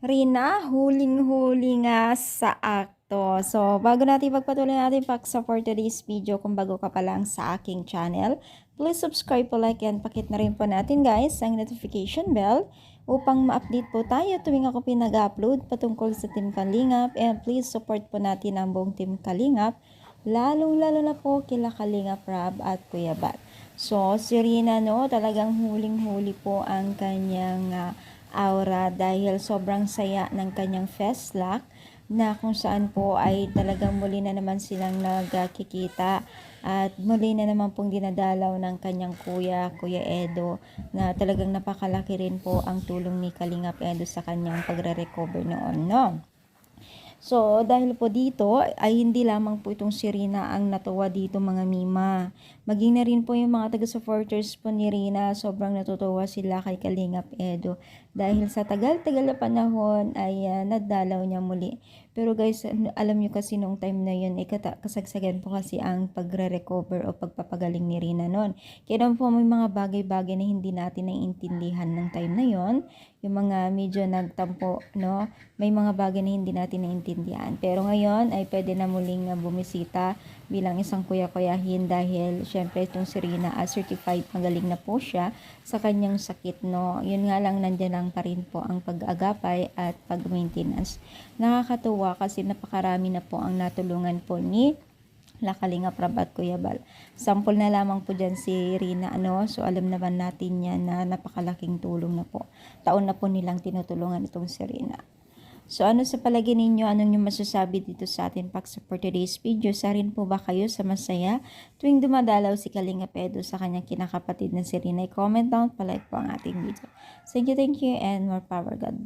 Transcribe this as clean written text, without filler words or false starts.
Rina, huling-huli nga sa akto. So, bago natin pagpatuloy natin pag-support today's video, kung bago ka pa lang sa aking channel, please subscribe po, like, and pakit na rin po natin guys ang notification bell upang ma-update po tayo tuwing ako pinag-upload patungkol sa Team Kalingap. And please support po natin ang buong Team Kalingap, lalong-lalo na po kila Kalingap Rab at Kuya Bat. So, si Rina, no, talagang huling-huli po ang kanyang aura dahil sobrang saya ng kanyang fest lock na kung saan po ay talagang muli na naman silang nagkikita at muli na naman pong dinadalaw ng kanyang Kuya Edo, na talagang napakalaki rin po ang tulong ni Kalingap Edo sa kanyang pagre-recover noon, no? So, dahil po dito, ay hindi lamang po itong si Rina ang natuwa dito mga Mima. Maging na rin po yung mga taga-supporters po ni Rina, sobrang natutuwa sila kay Kalingap Edo. Dahil sa tagal-tagal na panahon ay nadalaw niya muli. Pero guys, alam nyo kasi nung time na yun, kasagsagan po kasi ang pagre-recover o pagpapagaling ni Rina noon. Kaya naman po may mga bagay-bagay na hindi natin naiintindihan ng time na yon. Yung mga medyo nagtampo, no? May mga bagay na hindi natin naiintindihan. Pero ngayon ay pwede na muling bumisita bilang isang kuya-kuyahin dahil syempre itong si Rina certified magaling na po siya sa kanyang sakit, no? Yun nga lang, nandiyan lang pa rin po ang pag-agapay at pag-maintenance. Nakakatuwa kasi napakarami na po ang natulungan po ni Kalingap Rab at Kuya Bal. Sample na lamang po dyan si Rina, ano? So, alam naman natin yan na napakalaking tulong na po. Taon na po nilang tinutulungan itong si Rina. So, ano sa palagay ninyo? Anong yung masasabi dito sa atin pag-support today's video? Sa rin po ba kayo sa masaya tuwing dumadalaw si Kalingap Edo sa kanyang kinakapatid na si Rina? I-comment down, palike po ang ating video. Thank you, and more power, God.